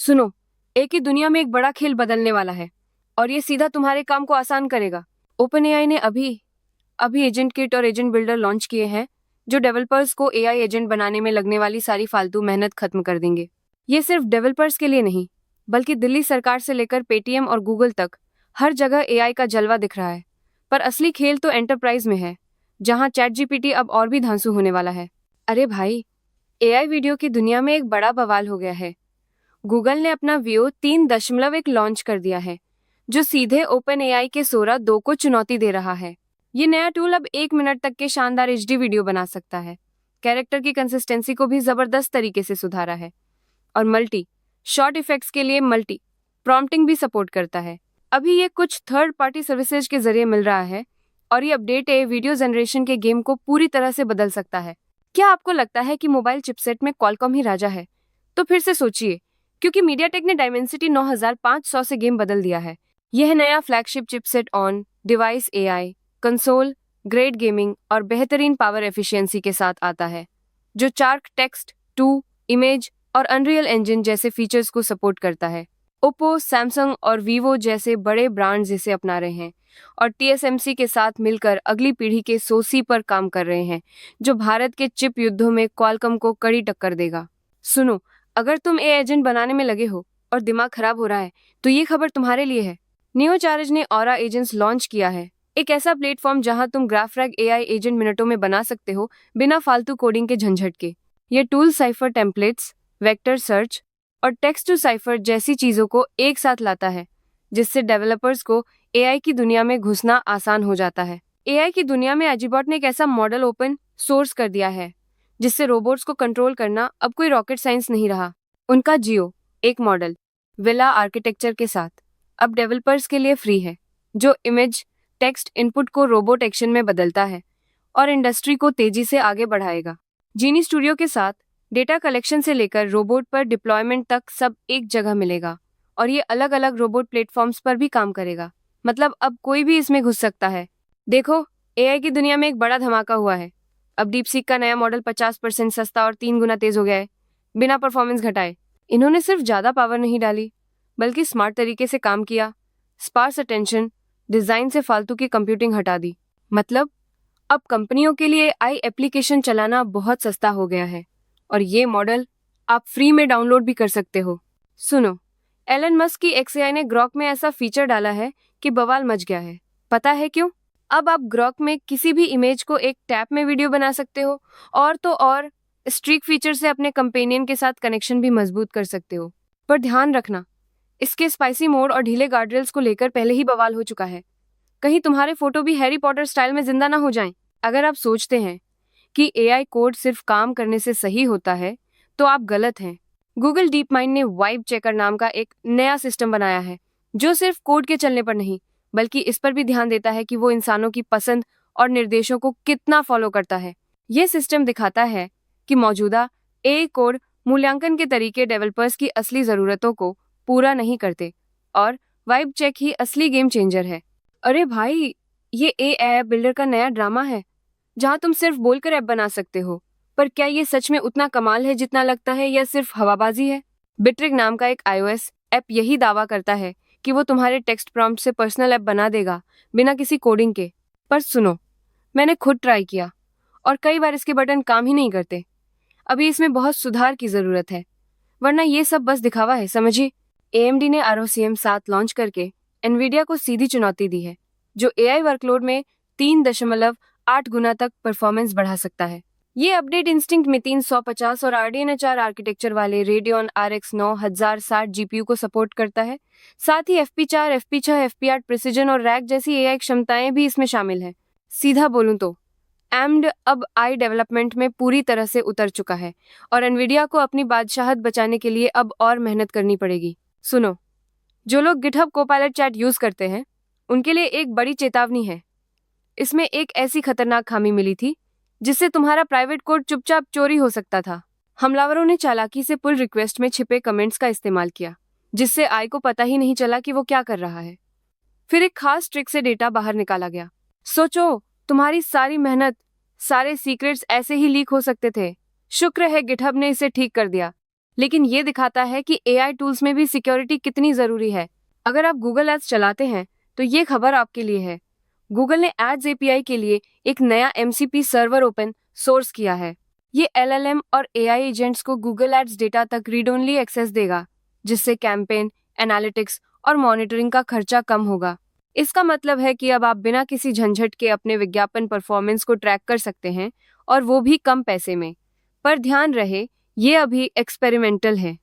सुनो, एक ही दुनिया में एक बड़ा खेल बदलने वाला है और ये सीधा तुम्हारे काम को आसान करेगा। ओपन एआई ने अभी अभी एजेंट किट और एजेंट बिल्डर लॉन्च किए हैं जो डेवलपर्स को एआई एजेंट बनाने में लगने वाली सारी फालतू मेहनत खत्म कर देंगे। ये सिर्फ डेवलपर्स के लिए नहीं, बल्कि दिल्ली सरकार से लेकर पेटीएम और गूगल तक हर जगह एआई का जलवा दिख रहा है। पर असली खेल तो एंटरप्राइज में है, जहां चैट जीपीटी अब और भी धांसू होने वाला है। अरे भाई, एआई वीडियो की दुनिया में एक बड़ा बवाल हो गया है। गूगल ने अपना वियो 3.1 लॉन्च कर दिया है, जो सीधे ओपन एआई के सोरा 2 को चुनौती दे रहा है। ये नया टूल अब 1 मिनट तक के शानदार एचडी वीडियो बना सकता है। कैरेक्टर की कंसिस्टेंसी को भी जबरदस्त तरीके से सुधारा है और मल्टी शॉर्ट इफेक्ट्स के लिए मल्टी प्रॉम्प्टिंग भी सपोर्ट करता है। अभी ये कुछ थर्ड पार्टी सर्विसेज के जरिए मिल रहा है और ये अपडेट वीडियो जनरेशन के गेम को पूरी तरह से बदल सकता है। क्या आपको लगता है कि मोबाइल चिपसेट में क्वालकॉम ही राजा है? तो फिर से सोचिए, क्योंकि मीडियाटेक ने डायमेंसिटी 9500 से गेम बदल दिया है। यह नया flagship chipset on device AI, console, grade gaming और बेहतरीन पावर एफिशिएंसी के साथ आता है, जो चार्क टेक्स्ट 2, इमेज और अनरियल इंजन जैसे फीचर्स को सपोर्ट करता है। ओप्पो, सैमसंग और वीवो जैसे बड़े ब्रांड्स इसे अपना रहे हैं और टीएसएमसी के साथ मिलकर अगली पीढ़ी के सोसी पर काम कर रहे हैं, जो भारत के चिप युद्धों में क्वालकॉम को कड़ी टक्कर देगा। सुनो, अगर तुम ए एजेंट बनाने में लगे हो और दिमाग खराब हो रहा है, तो ये खबर तुम्हारे लिए है। नियोचार्ज ने ऑरा एजेंट्स लॉन्च किया है, एक ऐसा प्लेटफॉर्म जहां तुम ग्राफरैग एआई एजेंट मिनटों में बना सकते हो, बिना फालतू कोडिंग के झंझट के। ये tool cipher templates, vector search और टेक्स्ट टू साइफर जैसी चीजों को एक साथ लाता है, जिससे डेवलपर्स को एआई की दुनिया में घुसना आसान हो जाता है। एआई की दुनिया में एजीबॉट ने एक ऐसा मॉडल ओपन सोर्स कर दिया है जिससे रोबोट्स को कंट्रोल करना अब कोई रॉकेट साइंस नहीं रहा। उनका जियो एक मॉडल विला आर्किटेक्चर के साथ अब डेवलपर्स के लिए फ्री है, जो इमेज टेक्स्ट इनपुट को रोबोट एक्शन में बदलता है और इंडस्ट्री को तेजी से आगे बढ़ाएगा। जीनी स्टूडियो के साथ डेटा कलेक्शन से लेकर रोबोट पर डिप्लॉयमेंट तक सब एक जगह मिलेगा और ये अलग अलग रोबोट प्लेटफॉर्म्स पर भी काम करेगा। मतलब अब कोई भी इसमें घुस सकता है। देखो, एआई की दुनिया में एक बड़ा धमाका हुआ है। अब डीपसीक का नया मॉडल 50% सस्ता और 3 गुना तेज हो गया है, बिना परफॉर्मेंस घटाए। इन्होंने सिर्फ ज्यादा पावर नहीं डाली, बल्कि स्मार्ट तरीके से काम किया, स्पार्स अटेंशन, डिजाइन से फालतू की कंप्यूटिंग हटा दी। मतलब अब कंपनियों के लिए आई एप्लीकेशन चलाना बहुत सस्ता हो गया है और ये मॉडल आप फ्री में डाउनलोड भी कर सकते हो। सुनो, एलन मस्क की एक्सएआई ने ग्रॉक में ऐसा फीचर डाला है कि बवाल मच गया है। पता है क्यों? अब आप ग्रॉक में किसी भी इमेज को एक टैप में वीडियो बना सकते हो और तो और स्ट्रीक फीचर से अपने कंपेनियन के साथ कनेक्शन भी मजबूत कर सकते हो। पर ध्यान रखना, इसके स्पाइसी मोड और ढीले गार्डरेल्स को लेकर पहले ही बवाल हो चुका है। कहीं तुम्हारे फोटो भी हैरी पॉटर स्टाइल में जिंदा ना हो जाएं। अगर आप सोचते हैं कि एआई कोड सिर्फ काम करने से सही होता है, तो आप गलत हैं। गूगल डीप माइंड ने वाइब चेकर नाम का एक नया सिस्टम बनाया है, जो सिर्फ कोड के चलने पर नहीं, बल्कि इस पर भी ध्यान देता है कि वो इंसानों की पसंद और निर्देशों को कितना फॉलो करता है। यह सिस्टम दिखाता है कि मौजूदा एआई कोड मूल्यांकन के तरीके डेवलपर्स की असली ज़रूरतों को पूरा नहीं करते और वाइब चेक ही असली गेम चेंजर है। अरे भाई, ये एआई बिल्डर का नया ड्रामा है, जहां तुम सिर्फ बोलकर ऐप बना सकते हो। पर क्या ये सच में उतना कमाल है जितना लगता है, या सिर्फ हवाबाजी है? बिट्रिक नाम का एक iOS ऐप यही दावा करता है कि वो तुम्हारे टेक्स्ट प्रॉम्प्ट से पर्सनल ऐप बना देगा, बिना किसी कोडिंग के। पर सुनो, मैंने खुद ट्राई किया और कई बार इसके बटन काम ही नहीं करते। अभी इसमें बहुत सुधार की जरूरत है, वरना ये सब बस दिखावा है, समझिए। AMD ने ROCm 7 लॉन्च करके एनवीडिया को सीधी चुनौती दी है, जो एआई वर्कलोड में 3.8 गुना तक परफॉर्मेंस बढ़ा सकता है। ये अपडेट इंस्टिंक्ट में 350 और RDNA4 आर्किटेक्चर वाले रेडियन RX 9060 GPU को सपोर्ट करता है। साथ ही FP4, FP6, FP8 प्रिसिजन और रैक जैसी एआई क्षमताएं भी इसमें शामिल हैं। सीधा बोलूं तो AMD अब आई डेवलपमेंट में पूरी तरह से उतर चुका है और एनवीडिया को अपनी बादशाहत बचाने के लिए अब और मेहनत करनी पड़ेगी। सुनो, जो लोग गिटहब कोपायलट चैट यूज करते हैं, उनके लिए एक बड़ी चेतावनी है। इसमें एक ऐसी खतरनाक खामी मिली थी जिससे तुम्हारा प्राइवेट कोड चुपचाप चोरी हो सकता था। हमलावरों ने चालाकी से पुल रिक्वेस्ट में छिपे कमेंट्स का इस्तेमाल किया, जिससे आई को पता ही नहीं चला कि वो क्या कर रहा है। फिर एक खास ट्रिक से डेटा बाहर निकाला गया। सोचो, तुम्हारी सारी मेहनत, सारे सीक्रेट्स ऐसे ही लीक हो सकते थे। शुक्र है गिटहब ने इसे ठीक कर दिया। लेकिन ये दिखाता है कि एआई टूल्स में भी सिक्योरिटी कितनी ज़रूरी है। अगर आप गूगल एड्स चलाते हैं तो ये खबर आपके लिए है। गूगल ने एड्स एपीआई के लिए एक नया एमसीपी सर्वर ओपन सोर्स किया है। ये एलएलएम और एआई एजेंट्स को गूगल एड्स डेटा तक रीड ओनली एक्सेस देगा, जिससे कैंपेन, एनालिटिक्स और मॉनिटरिंग का खर्चा कम होगा। इसका मतलब है कि अब आप बिना किसी झंझट के अपने विज्ञापन परफॉर्मेंस को ट्रैक कर सकते हैं, और वो भी कम पैसे में। पर ध्यान रहे, ये अभी एक्सपेरिमेंटल है।